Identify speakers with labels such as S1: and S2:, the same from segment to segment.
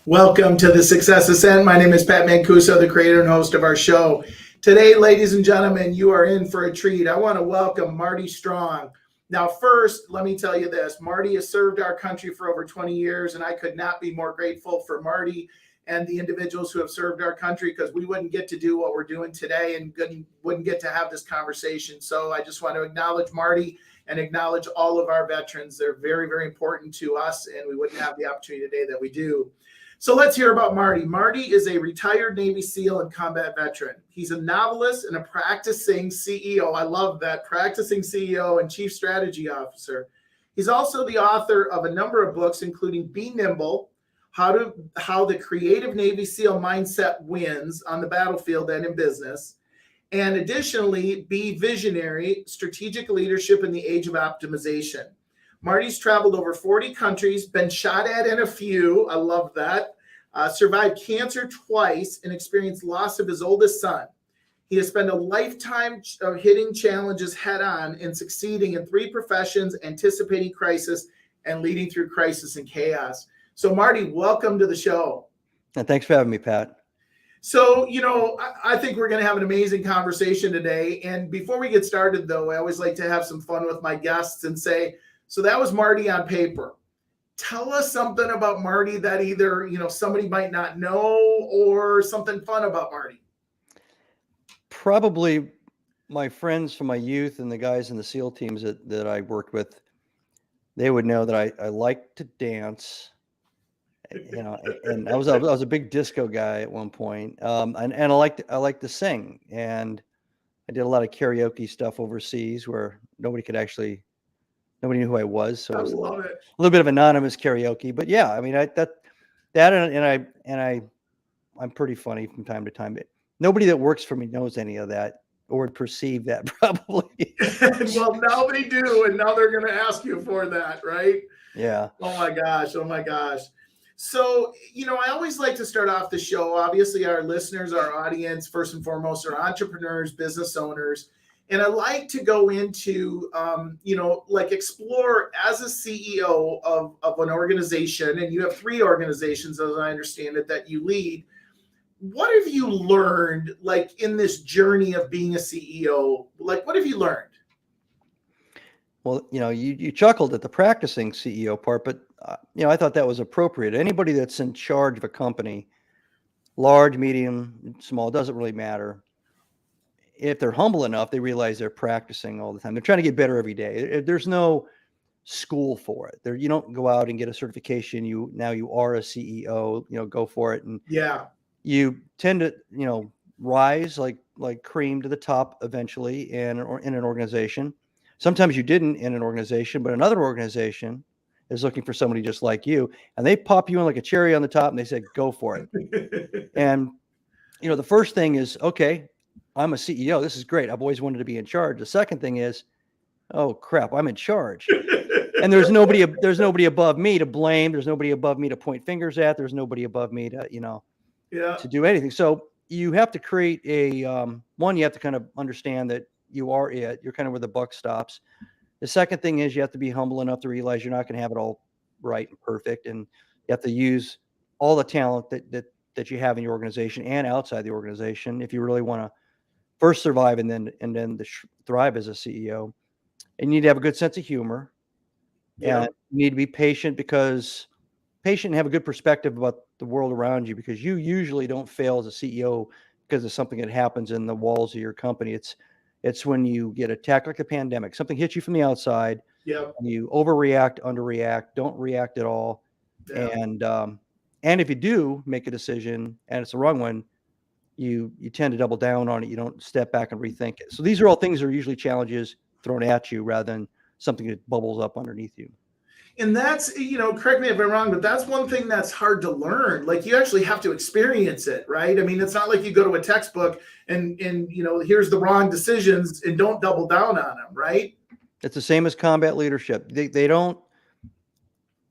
S1: Welcome to the Success Ascent. My name is Pat Mancuso, the creator and host of our show. Today, ladies and gentlemen, you are in for a treat. I want to welcome Marty Strong. Now, first, let me tell you this. Marty has served our country for over 20 years, and I could not be more grateful for Marty and the individuals who have served our country, because we wouldn't get to do what we're doing today and wouldn't get to have this conversation. So I just want to acknowledge Marty and acknowledge all of our veterans. They're very, very important to us, and we wouldn't have the opportunity today that we do. So let's hear about Marty. Marty is a retired Navy SEAL and combat veteran. He's a novelist and a practicing CEO. I love that, practicing CEO and chief strategy officer. He's also the author of a number of books, including Be Nimble, How the Creative Navy SEAL Mindset Wins on the Battlefield and in Business, and additionally, Be Visionary, Strategic Leadership in the Age of Optimization. Marty's traveled over 40 countries, been shot at in a few. I love that. Survived cancer twice and experienced loss of his oldest son. He has spent a lifetime of hitting challenges head on and succeeding in 3 professions, anticipating crisis and leading through crisis and chaos. So Marty, welcome to the show.
S2: And thanks for having me, Pat.
S1: So, I think we're going to have an amazing conversation today. And before we get started, though, I always like to have some fun with my guests and say, so that was Marty on paper. Tell us something about Marty that either, somebody might not know, or something fun about Marty.
S2: Probably my friends from my youth and the guys in the SEAL teams that I worked with, they would know that I liked to dance, and I was a big disco guy at one point. And I liked to sing, and I did a lot of karaoke stuff overseas where nobody knew who I was. So
S1: I
S2: it was
S1: love it.
S2: a little bit of anonymous karaoke, but yeah, I mean, I'm pretty funny from time to time. Nobody that works for me knows any of that or would perceive that probably.
S1: Well, now they do, and now they're going to ask you for that, right?
S2: Yeah.
S1: Oh my gosh. So, I always like to start off the show. Obviously, our listeners, our audience, first and foremost, are entrepreneurs, business owners. And I like to go into, explore as a CEO of an organization, and you have 3 organizations, as I understand it, that you lead. What have you learned, in this journey of being a CEO? What have you learned?
S2: Well, you chuckled at the practicing CEO part, but, I thought that was appropriate. Anybody that's in charge of a company, large, medium, small, doesn't really matter. If they're humble enough, they realize they're practicing all the time. They're trying to get better every day. There's no school for it. You don't go out and get a certification. You are a CEO, go for it. And
S1: yeah,
S2: you tend to, rise like cream to the top eventually in an organization. Sometimes you didn't in an organization, but another organization is looking for somebody just like you, and they pop you in like a cherry on the top and they say, go for it. And, the first thing is, okay, I'm a CEO. This is great. I've always wanted to be in charge. The second thing is, oh crap, I'm in charge. And there's nobody above me to blame. There's nobody above me to point fingers at. There's nobody above me to, to do anything. So you have to create you have to kind of understand that you are it. You're kind of where the buck stops. The second thing is you have to be humble enough to realize you're not going to have it all right and perfect. And you have to use all the talent that you have in your organization and outside the organization if you really want to first survive and then thrive as a CEO. And you need to have a good sense of humor.
S1: Yeah.
S2: And you need to be patient and have a good perspective about the world around you, because you usually don't fail as a CEO because of something that happens in the walls of your company. It's when you get attacked, like the pandemic, something hits you from the outside.
S1: Yeah.
S2: You overreact, underreact, don't react at all.
S1: Yeah.
S2: And if you do make a decision and it's the wrong one, you tend to double down on it. You don't step back and rethink it. So these are all things that are usually challenges thrown at you rather than something that bubbles up underneath you.
S1: And that's, correct me if I'm wrong, but that's one thing that's hard to learn. You actually have to experience it, right? I mean, it's not like you go to a textbook and here's the wrong decisions and don't double down on them, right?
S2: It's the same as combat leadership. They don't,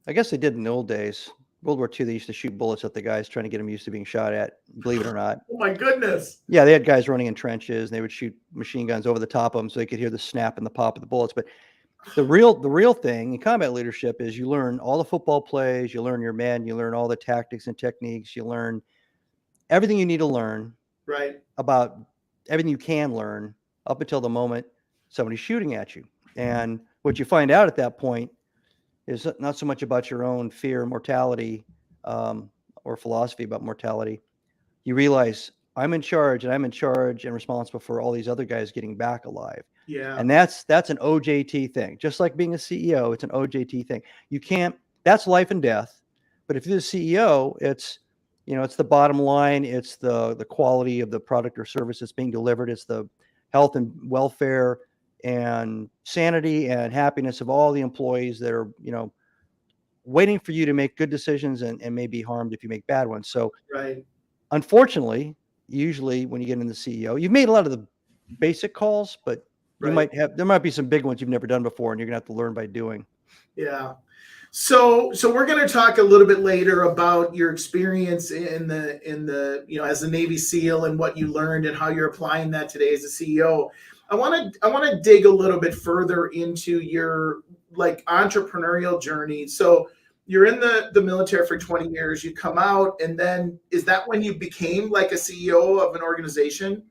S2: I guess they did in the old days. World War II, they used to shoot bullets at the guys, trying to get them used to being shot at, believe it or not.
S1: Oh my goodness.
S2: Yeah, they had guys running in trenches, and they would shoot machine guns over the top of them so they could hear the snap and the pop of the bullets. But The real thing in combat leadership is you learn all the football plays, you learn your men, you learn all the tactics and techniques, you learn everything you need to learn
S1: Right.
S2: about everything you can learn up until the moment somebody's shooting at you. And what you find out at that point is not so much about your own fear, mortality, or philosophy about mortality. You realize I'm in charge and responsible for all these other guys getting back alive.
S1: Yeah.
S2: And that's an OJT thing. Just like being a CEO, it's an OJT thing. You can't, that's life and death. But if you're the CEO, it's, it's the bottom line. It's the quality of the product or service that's being delivered. It's the health and welfare and sanity and happiness of all the employees that are, waiting for you to make good decisions and may be harmed if you make bad ones. So
S1: Right.
S2: unfortunately, usually when you get into the CEO, you've made a lot of the basic calls, but
S1: Right.
S2: there might be some big ones you've never done before, and you're gonna have to learn by doing.
S1: Yeah. So we're going to talk a little bit later about your experience in the as a Navy SEAL and what you learned and how you're applying that today as a CEO. I want to dig a little bit further into your like entrepreneurial journey. So you're in the military for 20 years, you come out, and then is that when you became like a CEO of an organization?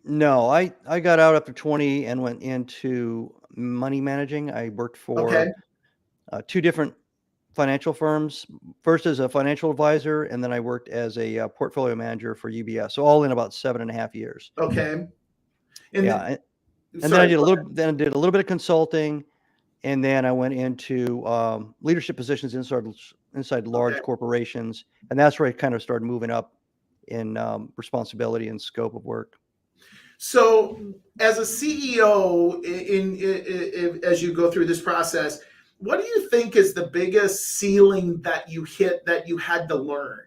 S2: No, I got out after 20 and went into money managing. I worked
S1: Okay.
S2: for two different financial firms. First as a financial advisor, and then I worked as a portfolio manager for UBS. So all in about 7.5 years.
S1: Okay. And
S2: Yeah, and then I
S1: sorry.
S2: did a little. Then I did a little bit of consulting, and then I went into leadership positions inside large
S1: Okay.
S2: corporations, and that's where I kind of started moving up in responsibility and scope of work.
S1: So, as a CEO, as you go through this process, what do you think is the biggest ceiling that you hit that you had to learn,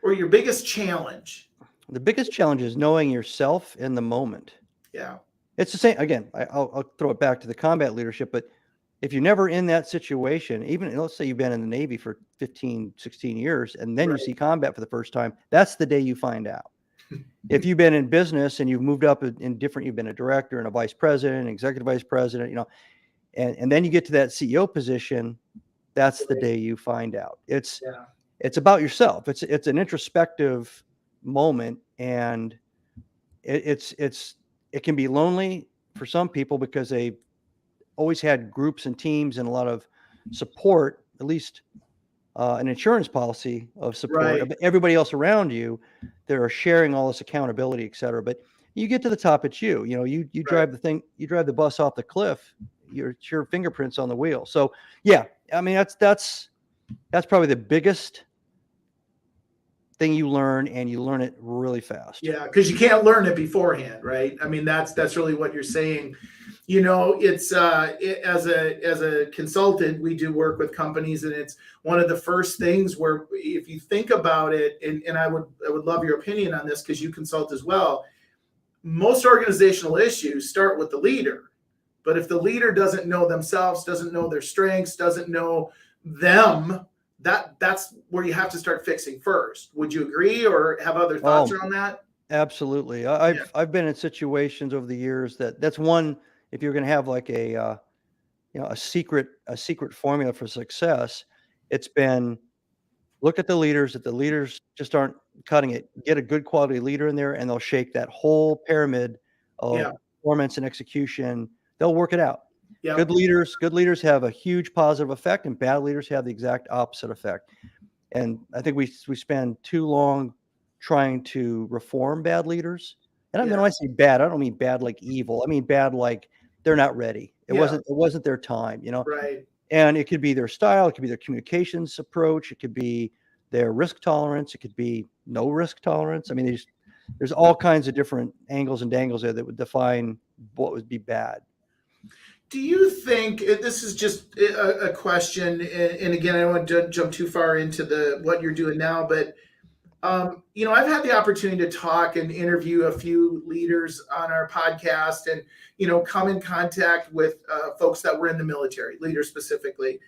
S1: or your biggest challenge?
S2: The biggest challenge is knowing yourself in the moment.
S1: Yeah.
S2: It's the same again. I'll throw it back to the combat leadership, but if you're never in that situation, even let's say you've been in the Navy for 15, 16 years, and then you
S1: Right.
S2: see combat for the first time, that's the day you find out. If you've been in business and you've moved up in different, you've been a director and a vice president, executive vice president, and then you get to that CEO position, that's the
S1: Right.
S2: day you find out.
S1: Yeah.
S2: It's about yourself. It's an introspective moment, and it can be lonely for some people because they always had groups and teams and a lot of support, at least an insurance policy of support
S1: Right.
S2: of everybody else around you that are sharing all this accountability, et cetera. But you get to the top, it's you. You
S1: Right.
S2: drive you drive the bus off the cliff. It's your fingerprints on the wheel. So yeah, I mean that's probably the biggest thing you learn, and you learn it really fast.
S1: Yeah, because you can't learn it beforehand, right? I mean, that's really what you're saying. It's as a consultant, we do work with companies, and it's one of the first things where if you think about it, and I would love your opinion on this because you consult as well. Most organizational issues start with the leader, but if the leader doesn't know themselves, doesn't know their strengths, doesn't know them, that's where you have to start fixing first. Would you agree or have other thoughts
S2: Oh,
S1: around that?
S2: absolutely.
S1: Yeah.
S2: I've been in situations over the years that's one. If you're going to have like a secret formula for success, it's been look at the leaders. If the leaders just aren't cutting it, get a good quality leader in there, and they'll shake that whole pyramid
S1: Yeah.
S2: of performance and execution. They'll work it out.
S1: Yeah.
S2: Good leaders have a huge positive effect, and bad leaders have the exact opposite effect. And I think we spend too long trying to reform bad leaders. And I mean,
S1: Yeah.
S2: when I say bad, I don't mean bad like evil. I mean bad like they're not ready.
S1: Yeah.
S2: It wasn't their time,
S1: Right.
S2: And it could be their style, it could be their communications approach, it could be their risk tolerance, it could be no risk tolerance. I mean, there's all kinds of different angles and dangles there that would define what would be bad.
S1: Do you think this is just a question, and again, I don't want to jump too far into what you're doing now, but I've had the opportunity to talk and interview a few leaders on our podcast, and come in contact with folks that were in the military, leaders specifically.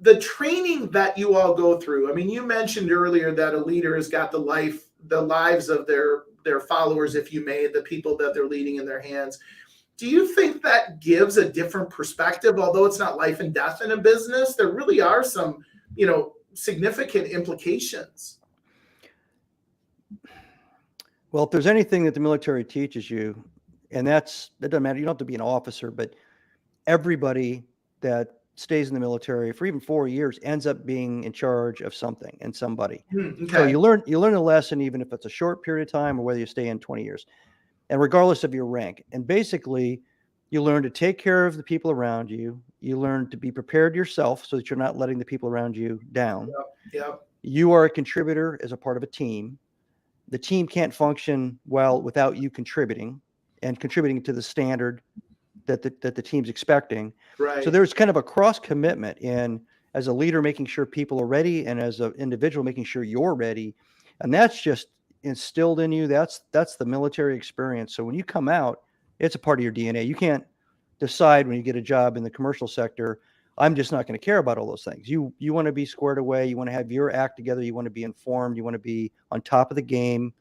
S1: The training that you all go through. I mean, you mentioned earlier that a leader has got the lives of their followers, if you may, the people that they're leading in their hands. Do you think that gives a different perspective? Although it's not life and death in a business, there really are some, significant implications.
S2: Well, if there's anything that the military teaches you, and that doesn't matter, you don't have to be an officer, but everybody that stays in the military for even 4 years ends up being in charge of something and somebody. So
S1: Okay.
S2: you learn a lesson, even if it's a short period of time or whether you stay in 20 years, and regardless of your rank. And basically, you learn to take care of the people around you. You learn to be prepared yourself so that you're not letting the people around you down.
S1: Yep.
S2: You are a contributor as a part of a team. The team can't function well without you contributing and contributing to the standard that the team's expecting.
S1: Right.
S2: So there's kind of a cross commitment in, as a leader, making sure people are ready, and as an individual, making sure you're ready. And that's just instilled in you. That's the military experience. So when you come out, it's a part of your DNA. You can't decide when you get a job in the commercial sector, I'm just not going to care about all those things. You want to be squared away. You want to have your act together. You want to be informed. You want to be on top of the game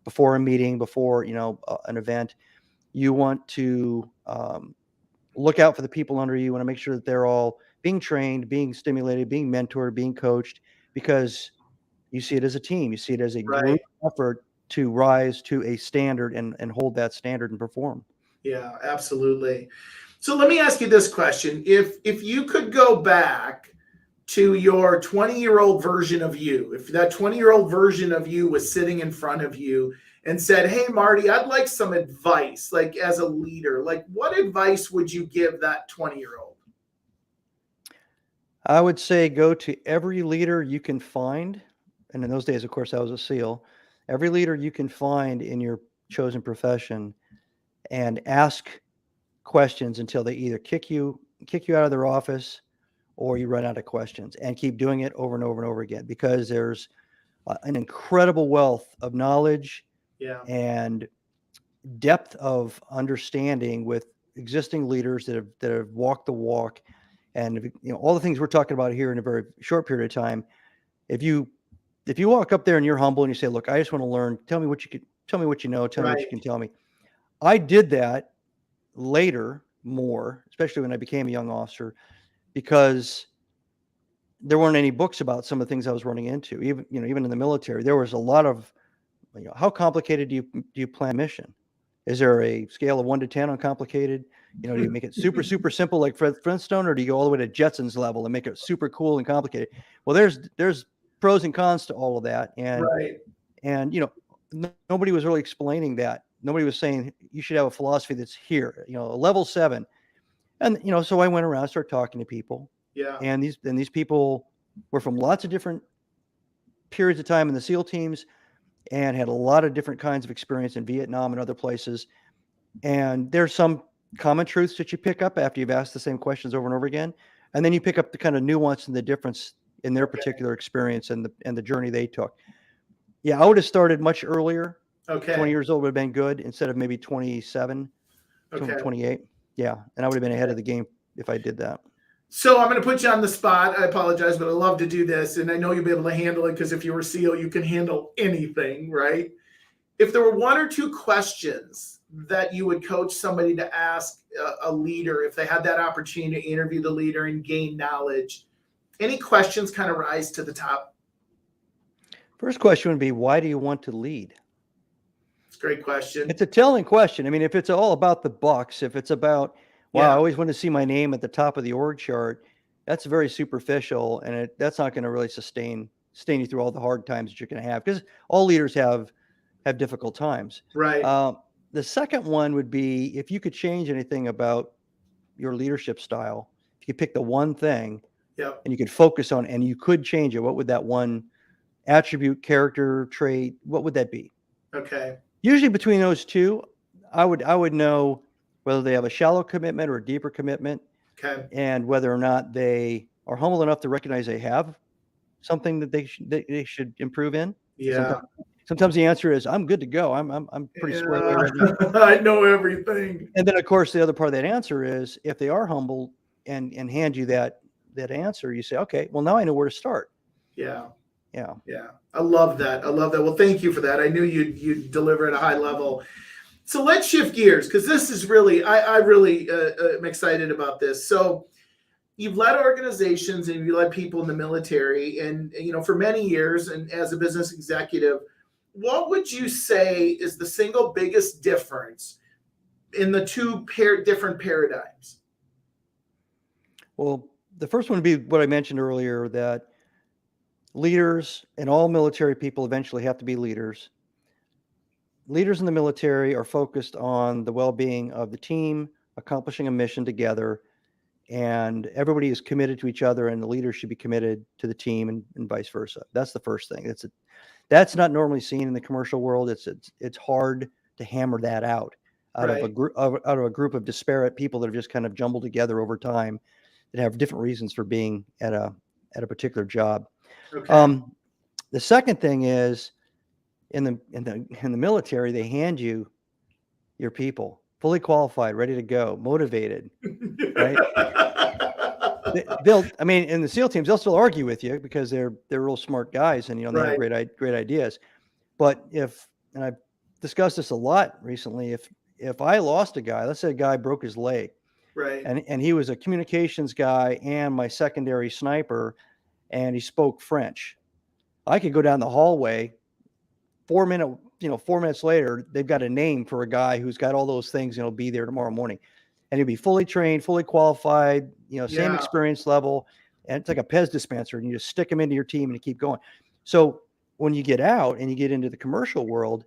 S2: before a meeting, before an event. You want to look out for the people under you. You want to make sure that they're all being trained, being stimulated, being mentored, being coached, because you see it as a team. You see it as a group effort to rise to a standard and hold that standard and perform.
S1: Yeah, absolutely. So let me ask you this question. If you could go back to your 20-year-old version of you, if that 20-year-old version of you was sitting in front of you and said, hey, Marty, I'd like some advice, like as a leader, like what advice would you give that 20-year-old?
S2: I would say go to every leader you can find. And in those days, of course, I was a SEAL. Every leader you can find in your chosen profession and ask questions until they either kick you out of their office or you run out of questions, and keep doing it over and over and over again, because there's an incredible wealth of knowledge and depth of understanding with existing leaders that have walked the walk. And all the things we're talking about here in a very short period of time, if you walk up there and you're humble and you say, look, I just want to learn, tell me what you know, tell me what you can tell me. I did that later more, especially when I became a young officer, because there weren't any books about some of the things I was running into. Even in the military, there was a lot of, how complicated do you plan a mission? Is there a scale of 1 to 10 on complicated? Do you make it super, super simple like Fred Flintstone, or do you go all the way to Jetsons level and make it super cool and complicated? Well, there's pros and cons to all of that. And nobody was really explaining that. Nobody was saying you should have a philosophy that's here, a level 7. And, so I went around, started talking to people.
S1: Yeah.
S2: And these people were from lots of different periods of time in the SEAL teams and had a lot of different kinds of experience in Vietnam and other places. And there's some common truths that you pick up after you've asked the same questions over and over again. And then you pick up the kind of nuance and the difference in their particular experience and the journey they took. Yeah, I would have started much earlier. 20 years old would have been good, instead of maybe 27, 28. Yeah, and I would have been ahead of the game if I did that.
S1: So I'm going to put you on the spot. I apologize, but I love to do this. And I know you'll be able to handle it, because if you were SEAL, you can handle anything, right? If there were 1 or 2 questions that you would coach somebody to ask a leader, if they had that opportunity to interview the leader and gain knowledge, any questions kind of rise to the top?
S2: First question would be, why do you want to lead?
S1: It's a great question.
S2: It's a telling question. I mean, if it's all about the bucks, if it's about, wow, I always want to see my name at the top of the org chart, that's very superficial, and that's not going to really sustain you through all the hard times that you're going to have, because all leaders have difficult times.
S1: Right.
S2: The second one would be, if you could change anything about your leadership style, if you could pick the one thing and you could focus on, and you could change it, what would that one attribute, character trait, what would that be?
S1: Okay.
S2: Usually between those two, I would know whether they have a shallow commitment or a deeper commitment, and whether or not they are humble enough to recognize they have something that they should improve in.
S1: Yeah.
S2: Sometimes the answer is, I'm good to go. I'm pretty square away right now.
S1: I know everything.
S2: And then, of course, the other part of that answer is, if they are humble and hand you that answer, you say, okay, well, now I know where to start.
S1: Yeah.
S2: Yeah.
S1: I love that. Well, thank you for that. I knew you'd deliver at a high level. So let's shift gears, because this is really, I really am excited about this. So you've led organizations and you led people in the military, and for many years, and as a business executive, what would you say is the single biggest difference in the two different paradigms?
S2: Well, the first one would be what I mentioned earlier, that leaders and all military people eventually have to be leaders. Leaders in the military are focused on the well-being of the team, accomplishing a mission together, and everybody is committed to each other, and the leaders should be committed to the team, and vice versa. That's the first thing. That's not normally seen in the commercial world. It's hard to hammer that out of a
S1: Right.
S2: group out of a group of disparate people that have just kind of jumbled together over time, that have different reasons for being at a particular job.
S1: Okay.
S2: The second thing is, in the military, they hand you your people, fully qualified, ready to go, motivated, right? I mean, in the SEAL teams, they'll still argue with you because they're real smart guys, and they have
S1: Right.
S2: great ideas. But and I've discussed this a lot recently, if I lost a guy, let's say a guy broke his leg,
S1: Right.
S2: and he was a communications guy and my secondary sniper, and he spoke French, I could go down the hallway, 4 minutes later, they've got a name for a guy who's got all those things, be there tomorrow morning. And he'll be fully trained, fully qualified, same
S1: Yeah.
S2: experience level. And it's like a Pez dispenser, and you just stick them into your team and you keep going. So when you get out and you get into the commercial world,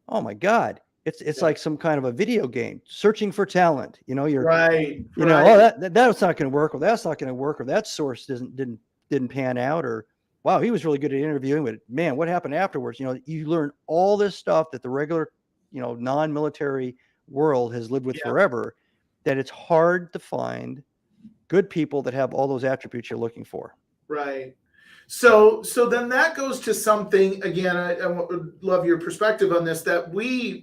S2: oh my God, it's like some kind of a video game, searching for talent. You're
S1: Right.
S2: oh,
S1: Right.
S2: that's not going to work, or that's not going to work, or that source didn't pan out, or wow, he was really good at interviewing, but man, what happened afterwards? You learn all this stuff that the regular, non-military world has lived with
S1: Yeah.
S2: forever, that it's hard to find good people that have all those attributes you're looking for.
S1: Right. So then that goes to something again. I would love your perspective on this. That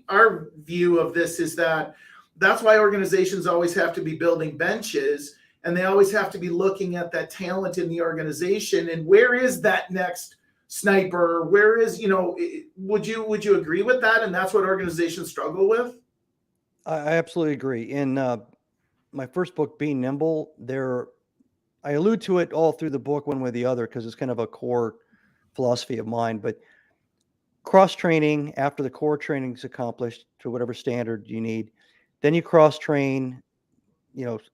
S1: our view of this is that's why organizations always have to be building benches, and they always have to be looking at that talent in the organization. And where is that next sniper? Where is would you agree with that? And that's what organizations struggle with.
S2: I absolutely agree. In my first book, Be Nimble, I allude to it all through the book, one way or the other, because it's kind of a core philosophy of mine. But cross training, after the core training is accomplished to whatever standard you need, then you cross train,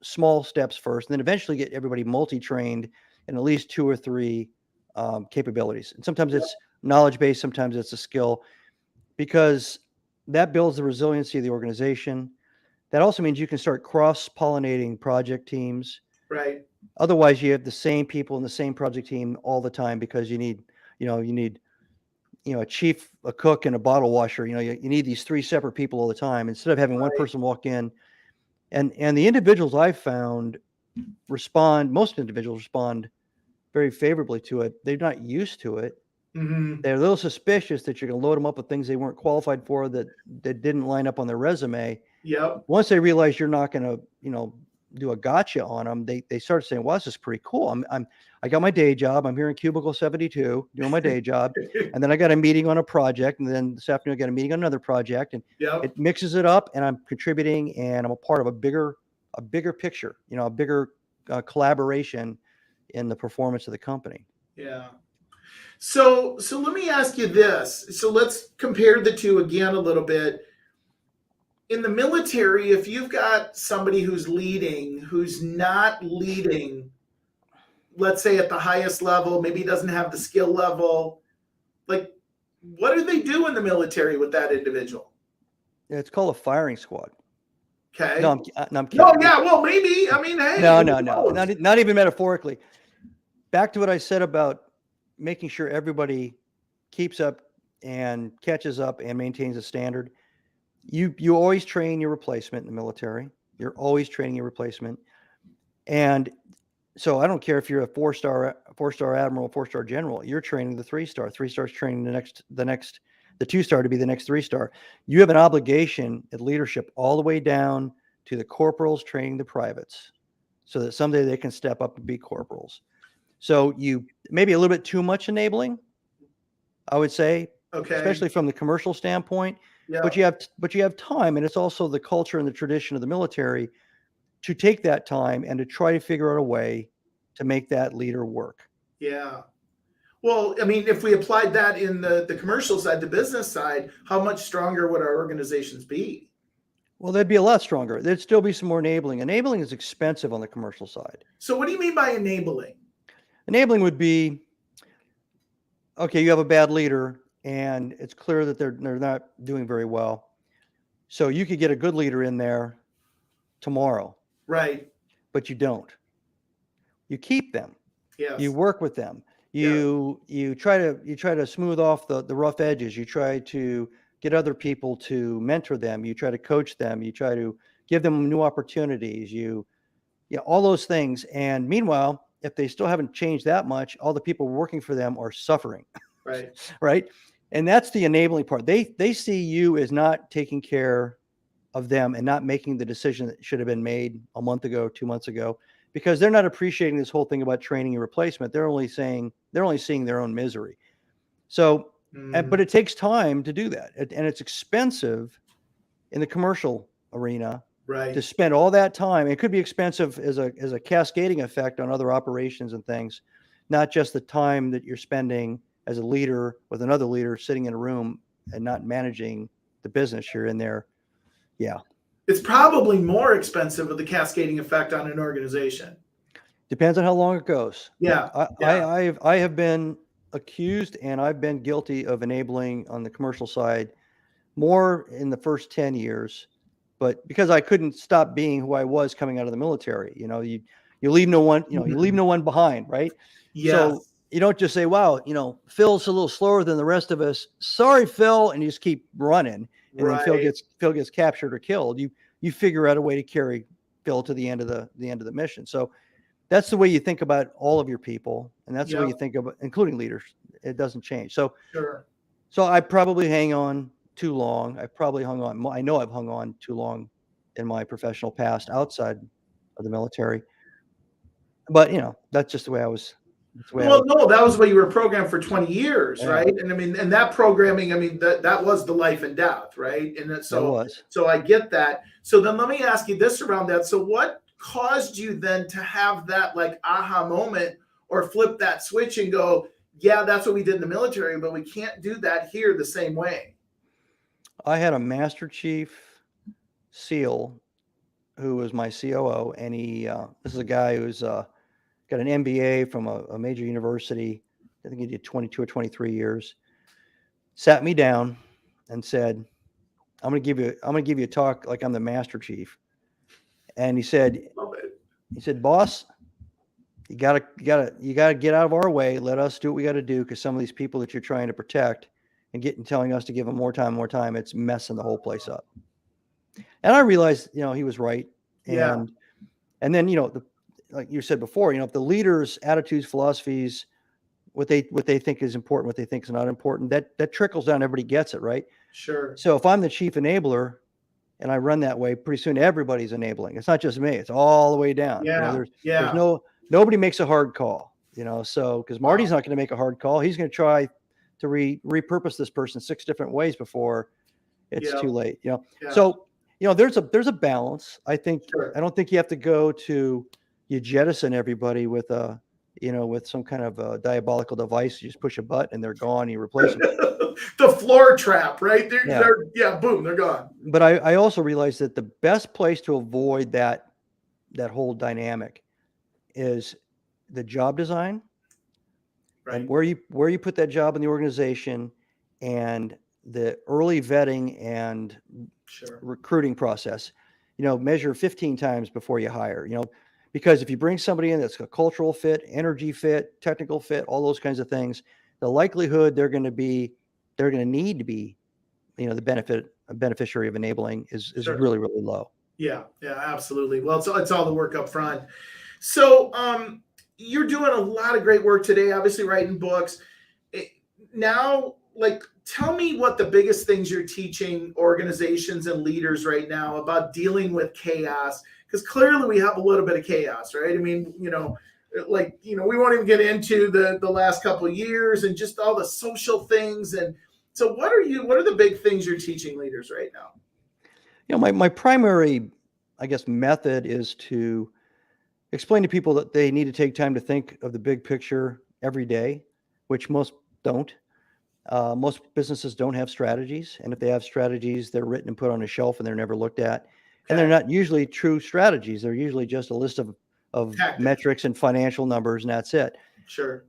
S2: small steps first, and then eventually get everybody multi-trained in at least 2 or 3 capabilities. And sometimes it's knowledge based, sometimes it's a skill, because that builds the resiliency of the organization. That also means you can start cross-pollinating project teams.
S1: Right.
S2: Otherwise, you have the same people in the same project team all the time, because you need a chief, a cook, and a bottle washer. You need these 3 separate people all the time, instead of having one person walk in. And the individuals I've found most individuals respond very favorably to it. They're not used to it.
S1: Mm-hmm.
S2: They're a little suspicious that you're going to load them up with things they weren't qualified for, that didn't line up on their resume.
S1: Yep.
S2: Once they realize you're not going to, do a gotcha on them, they start saying, "Well, this is pretty cool. I got my day job. I'm here in cubicle 72 doing my day job, and then I got a meeting on a project, and then this afternoon I got a meeting on another project, and
S1: Yep.
S2: it mixes it up, and I'm contributing, and I'm a part of a bigger picture, a bigger collaboration in the performance of the company."
S1: Yeah. So let me ask you this. So let's compare the two again a little bit. In the military, if you've got somebody who's not leading, let's say at the highest level, maybe doesn't have the skill level, like, what do they do in the military with that individual?
S2: Yeah, it's called a firing squad.
S1: Okay.
S2: No, I'm kidding.
S1: No, yeah, well, maybe. I mean, hey.
S2: No, not even metaphorically. Back to what I said about making sure everybody keeps up and catches up and maintains a standard. You always train your replacement in the military. You're always training your replacement. And so I don't care if you're a 4-star admiral, 4-star general, you're training the 3-star. 3-star's training the 2-star to be the next 3-star. You have an obligation at leadership all the way down to the corporals training the privates, so that someday they can step up and be corporals. So you maybe a little bit too much enabling, I would say,
S1: Okay.
S2: especially from the commercial standpoint.
S1: Yeah.
S2: but you have time, and it's also the culture and the tradition of the military to take that time and to try to figure out a way to make that leader work.
S1: Yeah. Well, I mean, if we applied that in the commercial side, the business side, how much stronger would our organizations be?
S2: Well, they'd be a lot stronger. There'd still be some more enabling. Enabling is expensive on the commercial side.
S1: So what do you mean by enabling?
S2: Enabling would be, okay, you have a bad leader and it's clear that they're not doing very well. So you could get a good leader in there tomorrow,
S1: Right.
S2: but you don't. You keep them.
S1: Yes.
S2: You work with them. You try to smooth off the rough edges. You try to get other people to mentor them. You try to coach them. You try to give them new opportunities. All those things. And meanwhile, if they still haven't changed that much, all the people working for them are suffering.
S1: Right.
S2: Right. And that's the enabling part. They see you as not taking care of them and not making the decision that should have been made a month ago, 2 months ago, because they're not appreciating this whole thing about training and replacement. They're only seeing their own misery. So, but it takes time to do that. And it's expensive in the commercial arena.
S1: Right.
S2: To spend all that time. It could be expensive as a cascading effect on other operations and things, not just the time that you're spending as a leader with another leader sitting in a room and not managing the business you're in there. Yeah.
S1: It's probably more expensive with the cascading effect on an organization.
S2: Depends on how long it goes.
S1: Yeah.
S2: I have been accused and I've been guilty of enabling on the commercial side more in the first 10 years. But because I couldn't stop being who I was coming out of the military, you leave no one, you leave no one behind, right?
S1: Yes.
S2: So you don't just say, wow, Phil's a little slower than the rest of us. Sorry, Phil. And you just keep running. And
S1: right.
S2: then Phil gets captured or killed. You figure out a way to carry Phil to the end of the mission. So that's the way you think about all of your people. And that's the way you think about, including leaders. It doesn't change. So,
S1: sure.
S2: So I probably hang on too long. I've probably hung on. I know I've hung on too long in my professional past outside of the military. But that's just the way I was.
S1: No, that was the way you were programmed for 20 years, right? And I mean, and that programming, I mean, that was the life and death, right? And so I get that. So then let me ask you this around that. So what caused you then to have that like aha moment or flip that switch and go, yeah, that's what we did in the military, but we can't do that here the same way?
S2: I had a Master Chief SEAL who was my COO, and this is a guy who's got an MBA from a major university. I think he did 22 or 23 years. Sat me down and said, I'm going to give you a talk like I'm the Master Chief. And he said, boss, you gotta get out of our way. Let us do what we got to do, because some of these people that you're trying to protect and telling us to give them more time, it's messing the whole place up. And I realized, he was right. And then, like you said before, if the leaders' attitudes, philosophies, what they think is important, what they think is not important, that trickles down. Everybody gets it, right?
S1: Sure.
S2: So if I'm the chief enabler and I run that way, pretty soon everybody's enabling. It's not just me; it's all the way down. There's nobody makes a hard call. So because Marty's not going to make a hard call, he's going to try to repurpose this person 6 different ways before it's too late. So there's a balance. I think I don't think you have to go to you jettison everybody with with some kind of a diabolical device. You just push a button and they're gone. You replace them.
S1: The floor trap, right? Boom, they're gone.
S2: But I also realized that the best place to avoid that whole dynamic is the job design, and where you put that job in the organization, and the early vetting and recruiting process. Measure 15 times before you hire. Because if you bring somebody in that's a cultural fit, energy fit, technical fit, all those kinds of things, the likelihood they're going to need to be, the beneficiary of enabling is really, really low.
S1: Yeah, absolutely. Well, it's all the work up front. So you're doing a lot of great work today, obviously writing books. Now, tell me what the biggest things you're teaching organizations and leaders right now about dealing with chaos. Because clearly we have a little bit of chaos, right? I mean, we won't even get into the last couple of years and just all the social things. And So what are the big things you're teaching leaders right now?
S2: My primary, I guess, method is to explain to people that they need to take time to think of the big picture every day, which most don't. Most businesses don't have strategies, and if they have strategies, they're written and put on a shelf and they're never looked at. And they're
S1: Okay.
S2: not usually true strategies. They're usually just a list of
S1: Tactics.
S2: metrics and financial numbers, and that's it.
S1: Sure.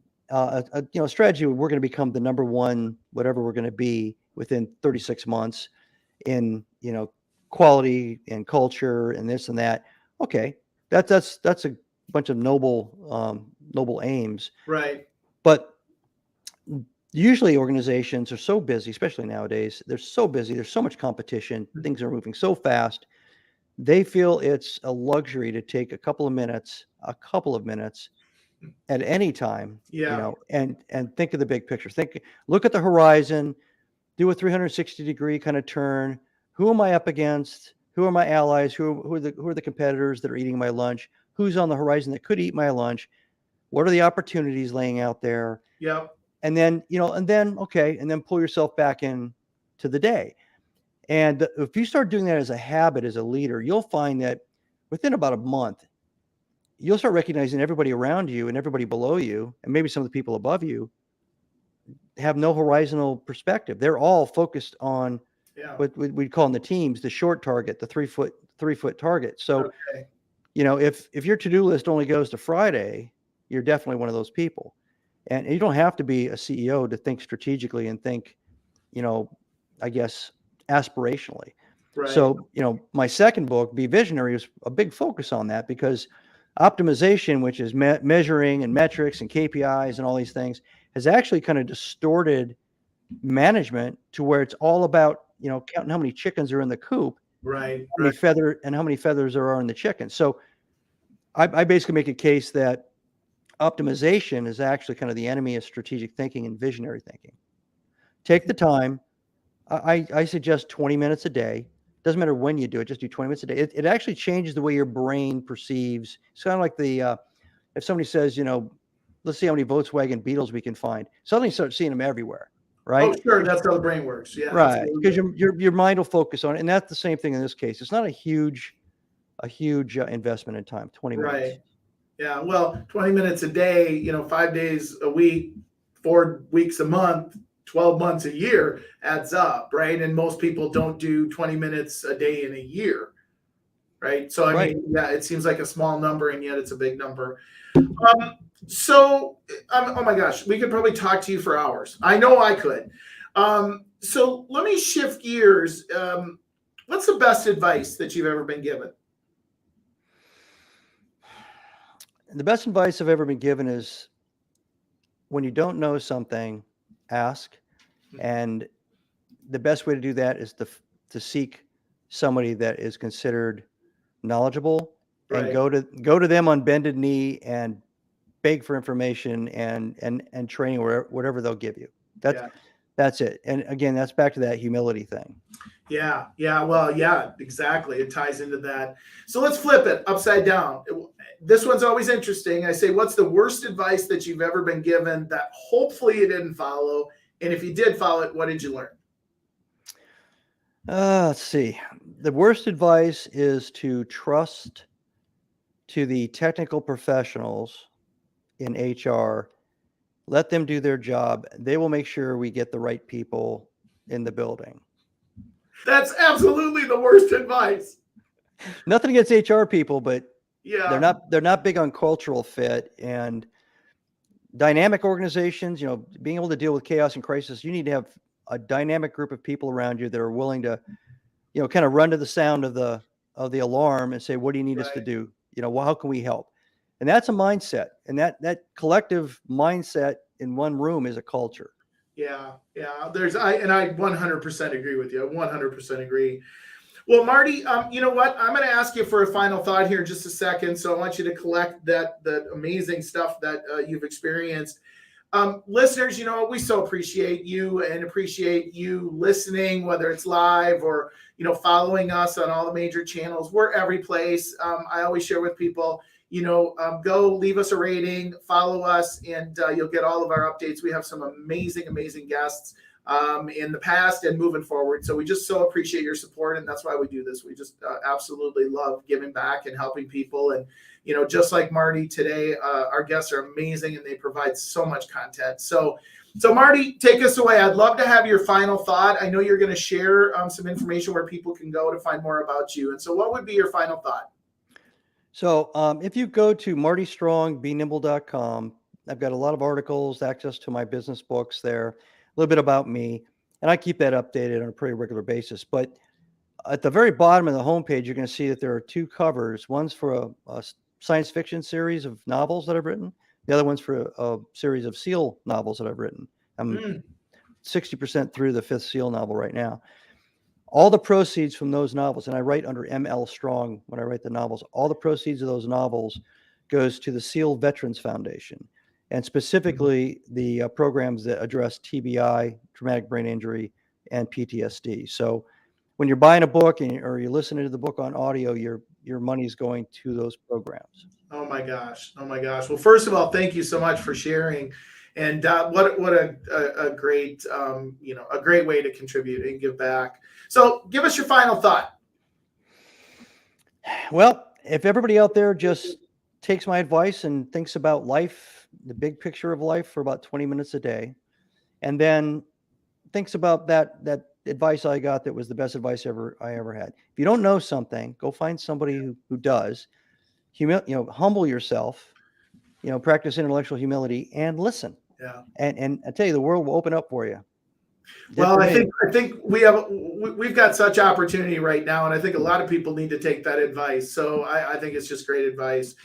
S2: Strategy, we're going to become the number one, whatever we're going to be within 36 months in, quality and culture and this and that. Okay. That's a bunch of noble aims.
S1: Right.
S2: But usually organizations are so busy, especially nowadays, they're so busy. There's so much competition. Things are moving so fast. They feel it's a luxury to take a couple of minutes at any time,
S1: Yeah.
S2: and think of the big picture. Look at the horizon, do a 360-degree kind of turn. Who am I up against? Who are my allies? Who are the competitors that are eating my lunch? Who's on the horizon that could eat my lunch? What are the opportunities laying out there?
S1: Yep.
S2: And then, and then pull yourself back in to the day. And if you start doing that as a habit, as a leader, you'll find that within about a month, you'll start recognizing everybody around you and everybody below you, and maybe some of the people above you, have no horizontal perspective. They're all focused on what we call in the teams the short target, the 3-foot target. So,
S1: Okay.
S2: if your to-do list only goes to Friday, you're definitely one of those people. And you don't have to be a CEO to think strategically and think, I guess, aspirationally.
S1: Right.
S2: So, my second book, Be Visionary, is a big focus on that, because optimization, which is measuring and metrics and KPIs and all these things, has actually kind of distorted management to where it's all about, counting how many chickens are in the coop,
S1: Right.
S2: how many feathers there are in the chicken. So I basically make a case that optimization is actually kind of the enemy of strategic thinking and visionary thinking. Take the time. I suggest 20 minutes a day. Doesn't matter when you do it, just do 20 minutes a day. It actually changes the way your brain perceives. It's kind of like if somebody says, let's see how many Volkswagen Beetles we can find. Suddenly you start seeing them everywhere, right?
S1: Oh, sure. That's how the brain works. Yeah.
S2: Right. Because your mind will focus on it. And that's the same thing in this case. It's not a huge investment in time, 20 minutes.
S1: Right. Yeah. Well, 20 minutes a day, 5 days a week, 4 weeks a month, 12 months a year adds up, right? And most people don't do 20 minutes a day in a year, right? So, I mean, yeah, it seems like a small number, and yet it's a big number. Oh my gosh, we could probably talk to you for hours. I know I could. So let me shift gears. What's the best advice that you've ever been given?
S2: The best advice I've ever been given is, when you don't know something, ask. And the best way to do that is to seek somebody that is considered knowledgeable, and
S1: Right.
S2: go to them on bended knee and beg for information and training, or whatever they'll give you. That's it. And again, that's back to that humility thing.
S1: Yeah. Well, yeah, exactly. It ties into that. So let's flip it upside down. This one's always interesting. I say, what's the worst advice that you've ever been given that hopefully you didn't follow? And if you did follow it, what did you learn?
S2: Let's see. The worst advice is to trust to the technical professionals in HR. Let them do their job. They will make sure we get the right people in the building.
S1: That's absolutely the worst advice.
S2: Nothing against HR people, but
S1: yeah,
S2: they're not big on cultural fit and dynamic organizations. Being able to deal with chaos and crisis, you need to have a dynamic group of people around you that are willing to, kind of run to the sound of the alarm and say, what do you need us to do? How can we help? And that's a mindset, and that collective mindset in one room is a culture.
S1: Yeah. I 100% agree with you. I 100% agree. Well, Marty, you know what? I'm going to ask you for a final thought here in just a second. So I want you to collect that amazing stuff that you've experienced. Listeners, we so appreciate you and appreciate you listening, whether it's live or, following us on all the major channels. We're every place. I always share with people, go leave us a rating, follow us, and you'll get all of our updates. We have some amazing guests in the past and moving forward. So we just so appreciate your support, and that's why we do this. We just absolutely love giving back and helping people. And just like Marty today, our guests are amazing and they provide so much content. So Marty, take us away. I'd love to have your final thought. I know you're going to share some information where people can go to find more about you. And so what would be your final thought?
S2: So if you go to martystrong.benimble.com, I've got a lot of articles, access to my business books there, a little bit about me, and I keep that updated on a pretty regular basis. But at the very bottom of the homepage, you're going to see that there are two covers. One's for a science fiction series of novels that I've written. The other one's for a series of SEAL novels that I've written. I'm 60% through the 5th SEAL novel right now. All the proceeds from those novels, and I write under ML Strong when I write the novels, all the proceeds of those novels goes to the SEAL Veterans Foundation, and specifically the programs that address TBI, traumatic brain injury, and PTSD. So when you're buying a book or you're listening to the book on audio, your money's going to those programs.
S1: Oh my gosh. Well, first of all, thank you so much for sharing. And what a great, a great way to contribute and give back. So give us your final thought.
S2: Well, if everybody out there just takes my advice and thinks about life, the big picture of life for about 20 minutes a day, and then thinks about that advice I got that was the best advice I ever had. If you don't know something, go find somebody who does. Humble yourself, practice intellectual humility and listen.
S1: Yeah.
S2: And I tell you, the world will open up for you.
S1: Well, I think we've got such opportunity right now, and I think a lot of people need to take that advice. So I think it's just great advice.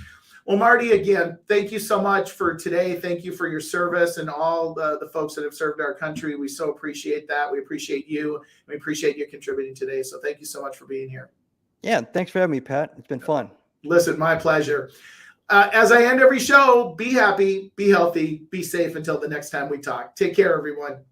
S1: Well, Marty, again, thank you so much for today. Thank you for your service and all the folks that have served our country. We so appreciate that. We appreciate you. We appreciate you contributing today. So thank you so much for being here.
S2: Yeah, thanks for having me, Pat. It's been fun.
S1: Listen, my pleasure. As I end every show, be happy, be healthy, be safe until the next time we talk. Take care, everyone.